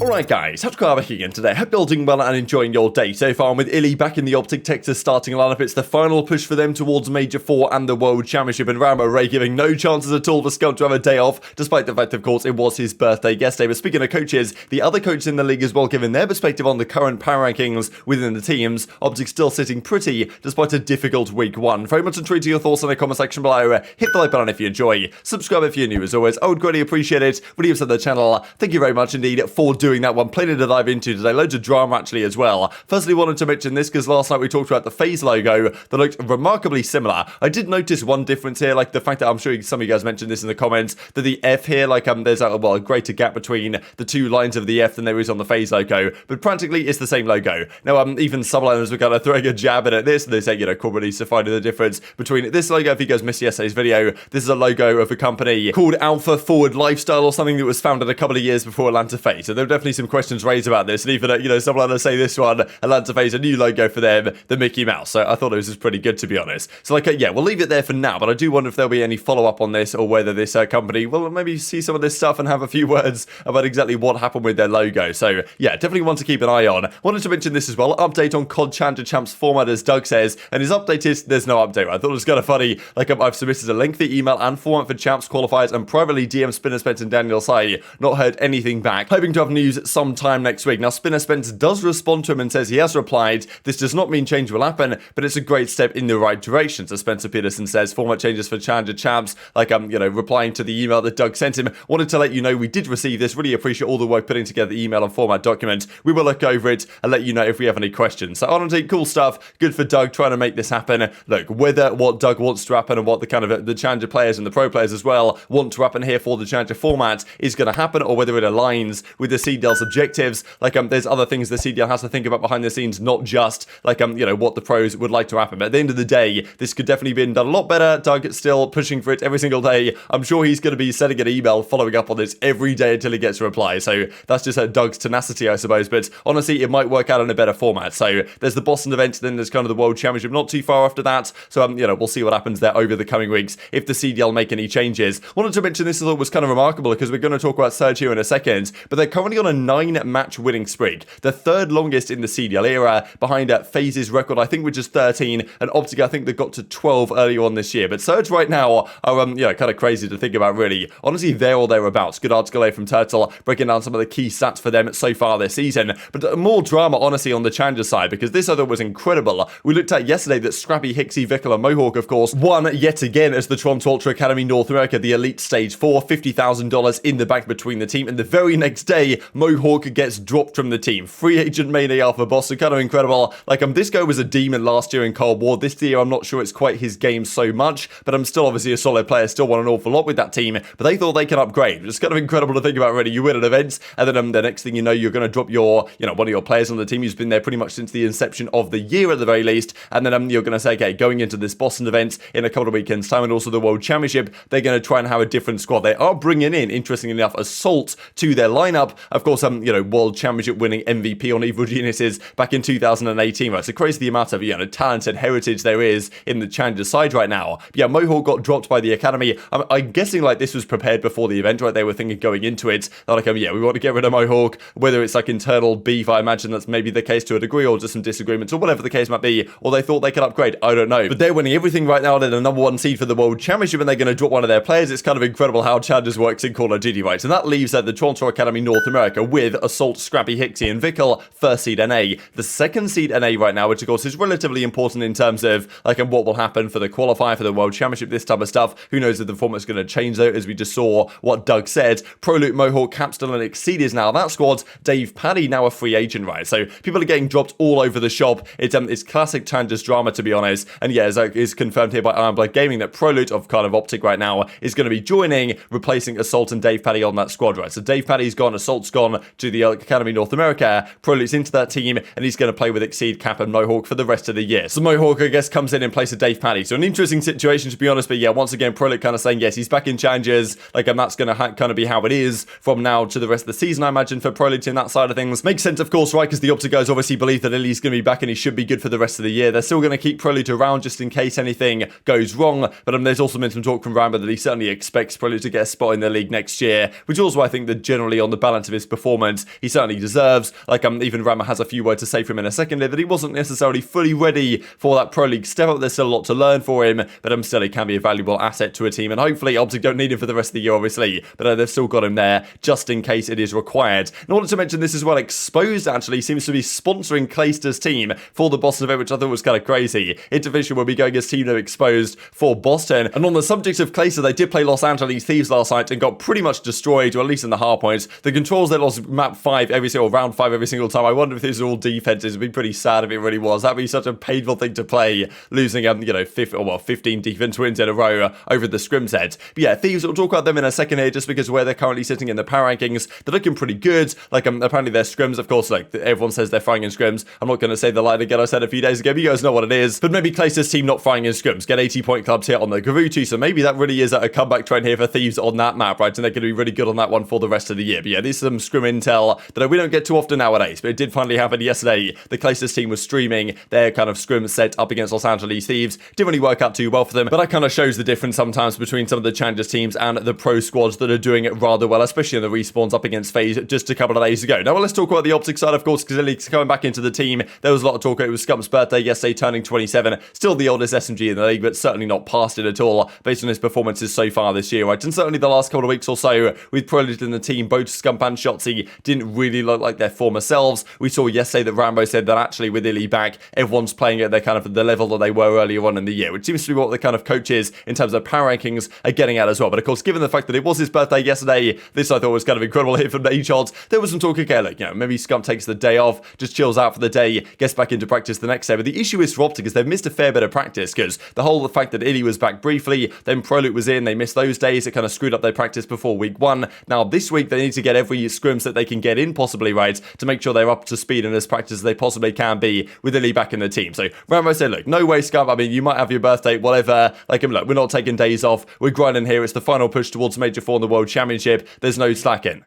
Alright guys, TacticalRab back again today. Hope you're all doing well and enjoying your day so far. And with Illy back in the OpTic Texas starting lineup, it's the final push for them towards Major 4 and the World Championship, and Rambo Ray giving no chances at all for Scump to have a day off, despite the fact, of course, it was his birthday yesterday. But speaking of coaches, the other coaches in the league as well, giving their perspective on the current power rankings within the teams. OpTic still sitting pretty, despite a difficult week one. Very much intrigued to your thoughts in the comment section below. Hit the like button if you enjoy. Subscribe if you're new as always. I would greatly appreciate it. Really upset the channel. Thank you very much indeed for doing that one. Plenty to dive into today. Loads of drama actually as well. Firstly, wanted to mention this because last night we talked about the FaZe logo that looked remarkably similar. I did notice one difference here, like the fact that I'm sure some of you guys mentioned this in the comments, that the F here, like there's a greater gap between the two lines of the F than there is on the FaZe logo, but practically it's the same logo. Now, even subliners were kind of throwing a jab at this, and they say, you know, corporate needs to find the difference between this logo. If you guys missed yesterday's video, this is a logo of a company called Alpha Forward Lifestyle or something that was founded a couple of years before Atlanta FaZe. So there were definitely some questions raised about this, and even, you know, subliners say this one, Atlanta FaZe, a new logo for them, the Mickey Mouse. So I thought it was pretty good, to be honest. So, like, yeah, we'll leave it there for now, but I do wonder if there'll be any follow-up on this, or whether this company will maybe see some of this stuff and have a few words about exactly what happened with their logo. So, yeah, definitely one to keep an eye on. Wanted to mention this as well, update on COD Challenger Champs format, as Doug says, and his update is, there's no update. I thought it was kind of funny, like, I've submitted a lengthy email and format for Champs qualifiers, and privately DM Spinner Spence and Daniel say, not heard anything back, hoping to have news sometime next week. Now, Spinner Spence does respond to him and says he has replied, this does not mean change will happen, but it's a great step in the right direction. So Spencer Peterson says, format changes for Challenger Champs, like, you know, replying to the email that Doug sent him. Wanted to let you know we did receive this, really appreciate all the work putting together the email and format document. We will look over it and let you know if we have any questions. So honestly, cool stuff, good for Doug trying to make this happen. Look, whether what Doug wants to happen and what the kind of the Challenger players and the pro players as well want to happen here for the Challenger format is going to happen, or whether it aligns with the CDL's objectives, like, there's other things the CDL has to think about behind the scenes, not just, like, you know, what the pros would like to happen. But at the end of the day, this could definitely be done a lot better. Doug still pushing for it every single day. I'm sure he's going to be sending an email following up on this every day until he gets a reply. So that's just Doug's tenacity, I suppose. But honestly, it might work out in a better format. So there's the Boston event, then there's kind of the World Championship not too far after that. So, you know, we'll see what happens there over the coming weeks if the CDL make any changes. Wanted to mention this, I thought was kind of remarkable because we're going to talk about Surge here in a second, but they're currently on a 9-match winning streak, the third longest in the CDL era, behind FaZe's record, I think, which is 13, and OpTic, I think they got to 12 earlier on this year. But Surge right now are, you know, kind of crazy to think about, really. Honestly, there or thereabouts. Good article here from Turtle, breaking down some of the key stats for them so far this season. But more drama, honestly, on the Challenger side, because this other was incredible. We looked at yesterday that Scrappy, Hicksy, Vickle, and Mohawk, of course, won yet again as the Toronto Ultra Academy North America, the Elite Stage 4, $50,000 in the bank between the team, and the very next day, Mohawk gets dropped from the team. Free agent main Alpha Boss, so kind of incredible. Like, this guy was a demon last year in Cold War. This year, I'm not sure it's quite his game so much, but I'm still obviously a solid player, still won an awful lot with that team, but they thought they can upgrade. It's kind of incredible to think about, really. You win an event, and then the next thing you know, you're going to drop your, you know, one of your players on the team who's been there pretty much since the inception of the year at the very least, and then you're going to say, okay, going into this Boston event in a couple of weekends' time, and also the World Championship, they're going to try and have a different squad. They are bringing in, interestingly enough, Assault to their lineup. Of course, you know, World Championship winning MVP on Evil Geniuses back in 2018, right? So crazy the amount of, you know, talent and heritage there is in the Challenger side right now. But yeah, Mohawk got dropped by the Academy. I'm guessing, like, this was prepared before the event, right? They were thinking going into it, they're like, yeah, we want to get rid of Mohawk, whether it's like internal beef, I imagine that's maybe the case to a degree, or just some disagreements, or whatever the case might be, or they thought they could upgrade, I don't know. But they're winning everything right now. They're the #1 seed for the World Championship, and they're going to drop one of their players. It's kind of incredible how Challengers works in Call of Duty, right? And that leaves the Toronto Academy North America with Assault, Scrappy, Hicksy, and Vickle, first seed NA. The second seed NA right now, which of course is relatively important in terms of, like, what will happen for the qualifier for the World Championship, this type of stuff. Who knows if the format's going to change, though, as we just saw what Doug said. Prolute, Mohawk, Capstone, and Exceed is now that squad. Dave Paddy now a free agent, right? So people are getting dropped all over the shop. It's classic Challengers drama, to be honest. And yeah, it's confirmed here by Ironblade Gaming that Prolute of kind of OpTic right now is going to be joining, replacing Assault and Dave Paddy on that squad, right? So Dave Paddy's gone, Assault's gone to the Academy North America, Prolute's into that team, and he's going to play with Exceed, Cap, and Mohawk for the rest of the year. So Mohawk, I guess, comes in place of Dave Paddy. So an interesting situation, to be honest, but yeah, once again, Prolute kind of saying, yes, he's back in Challengers, like, and that's going to kind of be how it is from now to the rest of the season, I imagine, for Prolute in that side of things. Makes sense, of course, right, because the OpTic guys obviously believe that Illy's going to be back and he should be good for the rest of the year. They're still going to keep Prolute around just in case anything goes wrong, but there's also been some talk from Rambo that he certainly expects Prolute to get a spot in the league next year, which also I think that generally on the balance of his performance. He certainly deserves. Like, even Rama has a few words to say for him in a second here, that he wasn't necessarily fully ready for that Pro League step up. There's still a lot to learn for him, but still he can be a valuable asset to a team, and hopefully OpTic don't need him for the rest of the year, obviously, but they've still got him there just in case it is required. In order to mention this as well, Exposed actually seems to be sponsoring Clayster's team for the Boston event, which I thought was kind of crazy. Intervision will be going as Team No Exposed for Boston. And on the subject of Clayster, they did play Los Angeles Thieves last night and got pretty much destroyed, or at least in the hard points. The controls, they lost map 5 every single round 5 every single time. I wonder if this is all defenses. It'd be pretty sad if it really was. That'd be such a painful thing to play, losing 15 defense wins in a row over the scrim set. But yeah, Thieves, we'll talk about them in a second here, just because where they're currently sitting in the power rankings, they're looking pretty good. Like, apparently their scrims, of course, like everyone says they're firing in scrims. I'm not going to say the line again I said a few days ago, but you guys know what it is. But maybe Clayster's team not firing in scrims, get 80-point clubs here on the Garutu, so maybe that really is a comeback trend here for Thieves on that map, right? And they're going to be really good on that one for the rest of the year. But yeah, this is some scrim intel that we don't get too often nowadays, but it did finally happen yesterday. The Clayster's team was streaming their kind of scrim set up against Los Angeles Thieves. Didn't really work out too well for them, but that kind of shows the difference sometimes between some of the Challengers teams and the pro squads that are doing it rather well, especially in the respawns up against FaZe just a couple of days ago. Now, let's talk about the OpTic side, of course, because Ellie's coming back into the team. There was a lot of talk. It was Scump's birthday yesterday, turning 27. Still the oldest SMG in the league, but certainly not past it at all, based on his performances so far this year, right? And certainly the last couple of weeks or so, with Pro League in the team, both Scump and Shotzzy didn't really look like their former selves. We saw yesterday that Rambo said that actually with Illy back, everyone's playing at their kind of the level that they were earlier on in the year, which seems to be what the kind of coaches in terms of power rankings are getting at as well. But of course, given the fact that it was his birthday yesterday, this I thought was kind of incredible hit from H-Odds. There was some talk, okay, look, maybe Scump takes the day off, just chills out for the day, gets back into practice the next day. But the issue is for OpTic is they've missed a fair bit of practice, because the fact that Illy was back briefly, then Prolute was in, they missed those days, it kind of screwed up their practice before week 1. Now this week they need to get every scrims that they can get in possibly, right, to make sure they're up to speed and as practice as they possibly can be with Illy back in the team. So Rambo said, look, no way Scump, I mean, you might have your birthday, whatever, like, look, we're not taking days off, we're grinding here, it's the final push towards Major 4 in the World Championship, there's no slacking.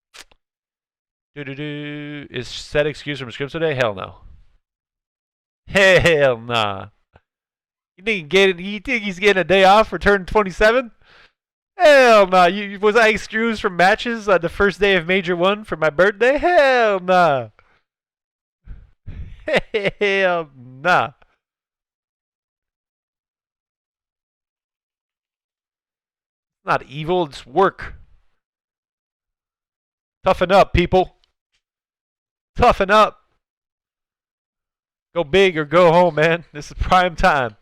Is said excuse from scrims today? Hell no. Hell nah. You think he's getting a day off for turning 27? Hell nah. Was I excused from matches on the first day of Major 1 for my birthday? Hell nah. Hell nah. Not evil, it's work. Toughen up, people. Toughen up. Go big or go home, man. This is prime time.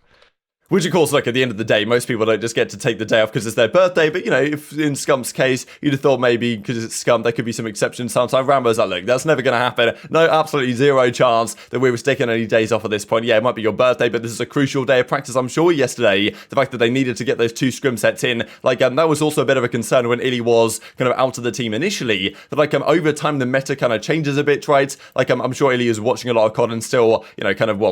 Which, of course, look, at the end of the day, most people don't just get to take the day off because it's their birthday. But, if in Scump's case, you'd have thought maybe because it's Scump, there could be some exceptions sometimes. Rambo's like, look, that's never going to happen. No, absolutely zero chance that we were taking any days off at this point. Yeah, it might be your birthday, but this is a crucial day of practice. I'm sure yesterday, the fact that they needed to get those 2 scrim sets in, that was also a bit of a concern when Illy was kind of out of the team initially. That, over time, the meta kind of changes a bit, right? I'm sure Illy is watching a lot of COD and still,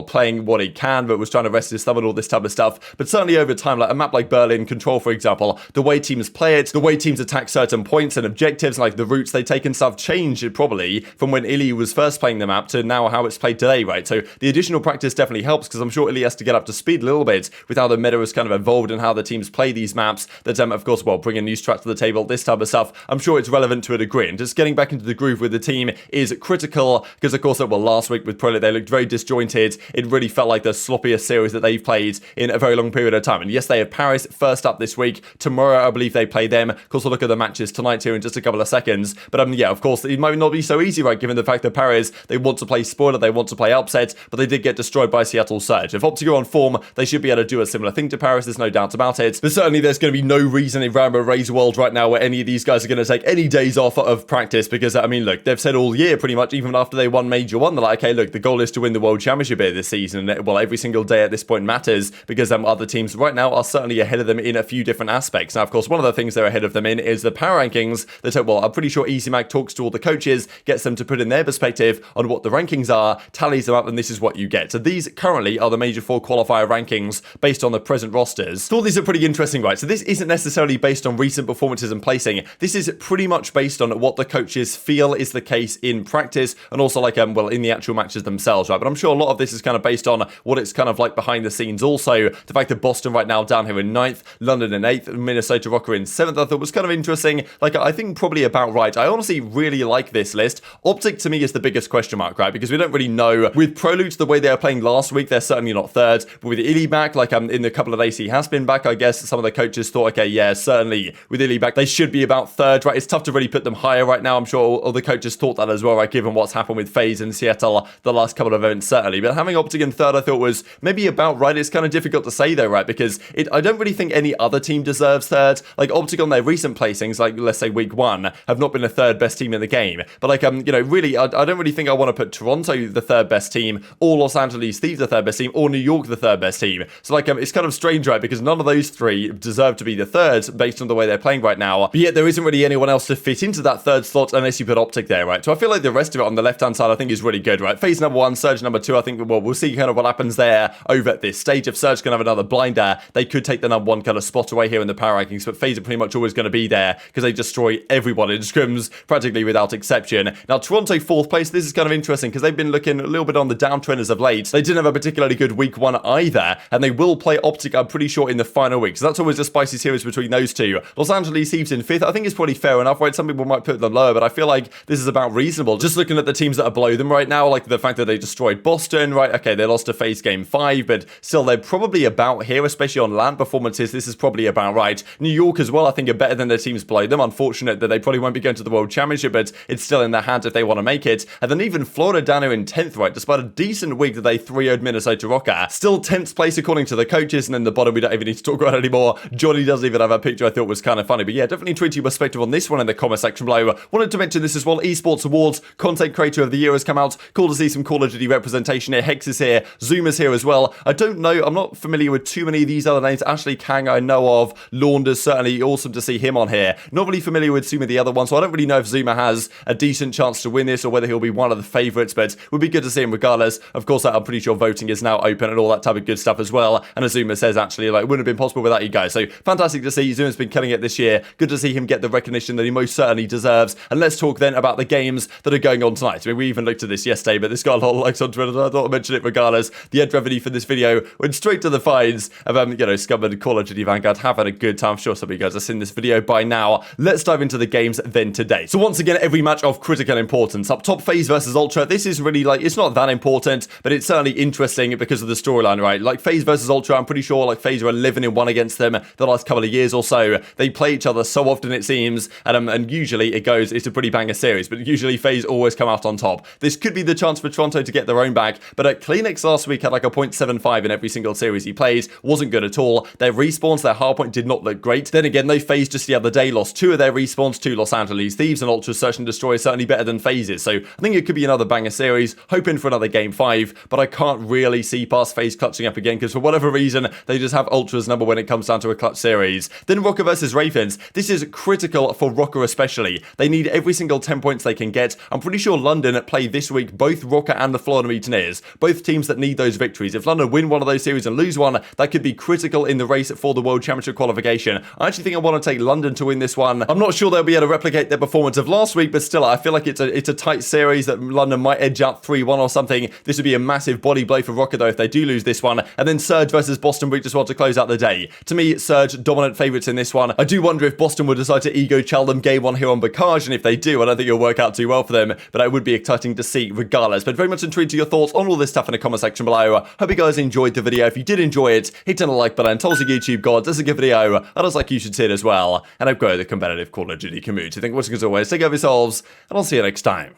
playing what he can, but was trying to rest his thumb and all this type of stuff. But certainly over time, like a map like Berlin Control, for example, the way teams play it, the way teams attack certain points and objectives, like the routes they take and stuff, changed probably from when Illy was first playing the map to now how it's played today, right? So the additional practice definitely helps, because I'm sure Illy has to get up to speed a little bit with how the meta has kind of evolved and how the teams play these maps that, of course, bringing new strats to the table, this type of stuff. I'm sure it's relevant to a degree, and just getting back into the groove with the team is critical, because, of course, last week with Prolete, they looked very disjointed. It really felt like the sloppiest series that they've played in a very long period of time. And yes, they have Paris first up this week. Tomorrow, I believe they play them. Of course, we'll look at the matches tonight here in just a couple of seconds. But yeah, of course, it might not be so easy, right, given the fact that Paris, they want to play spoiler, they want to play upset, but they did get destroyed by Seattle Surge. If OpTic are on form, they should be able to do a similar thing to Paris, there's no doubt about it. But certainly there's going to be no reason in Rambo Ray's world right now where any of these guys are going to take any days off of practice, because, look, they've said all year pretty much, even after they won Major 1, they're like, okay, look, the goal is to win the World Championship here this season, and every single day at this point matters, because other teams right now are certainly ahead of them in a few different aspects. Now, of course, one of the things they're ahead of them in is the power rankings that, I'm pretty sure easyMac talks to all the coaches, gets them to put in their perspective on what the rankings are, tallies them up, and this is what you get. So these currently are the Major 4 qualifier rankings based on the present rosters. So all these are pretty interesting, right? So this isn't necessarily based on recent performances and placing. This is pretty much based on what the coaches feel is the case in practice, and also in the actual matches themselves, right? But I'm sure a lot of this is kind of based on what it's kind of like behind the scenes also. also the fact that Boston right now down here in 9th, London in 8th, Minnesota Rokkr in 7th, I thought was kind of interesting. Like, I think probably about right. I honestly really like this list. OpTic to me is the biggest question mark, right? Because we don't really know. With Prolute the way they were playing last week, they're certainly not third. But with Illy back, like in the couple of days he has been back, I guess some of the coaches thought, okay, yeah, certainly with Illy back, they should be about third, right? It's tough to really put them higher right now. I'm sure all the coaches thought that as well, right? Given what's happened with FaZe and Seattle the last couple of events, certainly. But having OpTic in third, I thought was maybe about right. It's kind of difficult to say though, right? Because I don't really think any other team deserves third. Like OpTic on their recent placings, like let's say week 1, have not been the third best team in the game. But like, you know, really, I don't really think I want to put Toronto the third best team, or Los Angeles Thieves the third best team, or New York the third best team. So like, it's kind of strange, right? Because none of those three deserve to be the third based on the way they're playing right now. But yet there isn't really anyone else to fit into that third slot unless you put OpTic there, right? So I feel like the rest of it on the left-hand side, I think is really good, right? FaZe number 1, Surge number 2, I think, well, we'll see kind of what happens there over at this stage. If Surge can have another blinder, they could take the number 1 kind of spot away here in the power rankings, but FaZe are pretty much always going to be there because they destroy everyone in scrims practically without exception. Now, Toronto 4th place, this is kind of interesting because they've been looking a little bit on the downtrend as of late. They didn't have a particularly good week 1 either, and they will play OpTic, I'm pretty sure, in the final week. So that's always a spicy series between those two. Los Angeles Thieves in 5th, I think it's probably fair enough, right? Some people might put them lower, but I feel like this is about reasonable. Just looking at the teams that are below them right now, like the fact that they destroyed Boston, right? Okay, they lost to FaZe game 5, but still, they're probably about here, especially on LAN performances. This is probably about right. New York as well, I think, are better than their teams below them. Unfortunate that they probably won't be going to the World Championship, but it's still in their hands if they want to make it. And then even Florida down here in 10th, right? Despite a decent week that they 3-0'd Minnesota Rokkr. Still 10th place according to the coaches, and then the bottom we don't even need to talk about anymore. Johnny doesn't even have a picture I thought was kind of funny. But yeah, definitely tweet your perspective on this one in the comment section below. Wanted to mention this as well. Esports Awards, Content Creator of the Year has come out. Cool to see some Call of Duty representation here. Hex is here. Zoom is here as well. I don't know. I'm not familiar with too many of these other names. Ashley Kang I know of. Launders, certainly awesome to see him on here. Not really familiar with some of the other ones, so I don't really know if Zuma has a decent chance to win this or whether he'll be one of the favourites, but it would be good to see him regardless. Of course, I'm pretty sure voting is now open and all that type of good stuff as well. And as Zuma says, actually, like, it wouldn't have been possible without you guys. So fantastic to see. Zuma's been killing it this year. Good to see him get the recognition that he most certainly deserves. And let's talk then about the games that are going on tonight. I mean, we even looked at this yesterday, but this got a lot of likes on Twitter, so I thought I'd mention it regardless. The ad revenue for this video went straight to the fines of, you know, Scump and Call of Duty Vanguard. Have had a good time. I'm sure some of you guys have seen this video by now. Let's dive into the games then today. So once again, every match of critical importance. Up top, FaZe versus Ultra. This is really, like, it's not that important, but it's certainly interesting because of the storyline, right? Like, FaZe versus Ultra, I'm pretty sure, like, FaZe are 11-1 against them the last couple of years or so. They play each other so often, it seems, and usually it's a pretty banger series, but usually FaZe always come out on top. This could be the chance for Toronto to get their own back, but at CleanX last week had like a 0.75 in every single series he played. Wasn't good at all. Their respawns, their hardpoint did not look great. Then again, they FaZe just the other day lost 2 of their respawns to Los Angeles Thieves, and Ultra's Search and Destroy is certainly better than FaZe's. So I think it could be another banger series. Hoping for another game 5, but I can't really see past FaZe clutching up again because for whatever reason, they just have Ultra's number when it comes down to a clutch series. Then Rokkr versus Ravens. This is critical for Rokkr especially. They need every single 10 points they can get. I'm pretty sure London play this week both Rokkr and the Florida Mutineers. Both teams that need those victories. If London win one of those series and lose one, that could be critical in the race for the World Championship qualification. I actually think I want to take London to win this one. I'm not sure they'll be able to replicate their performance of last week, but still, I feel like it's a tight series that London might edge out 3-1 or something. This would be a massive body blow for Rokkr though if they do lose this one. And then Surge versus Boston Breach as well to close out the day. To me, Surge dominant favourites in this one. I do wonder if Boston would decide to ego chal them game 1 here on Bacage, and if they do, I don't think it'll work out too well for them, but it would be exciting to see regardless. But very much intrigued to your thoughts on all this stuff in the comment section below. Hope you guys enjoyed the video. If you did enjoy it, hit down the like button, tell us a YouTube gods, this is a good video, and it's like you should see it as well. And I've got the competitive Call of Duty community. Thank you for watching as always, take care of yourselves, and I'll see you next time.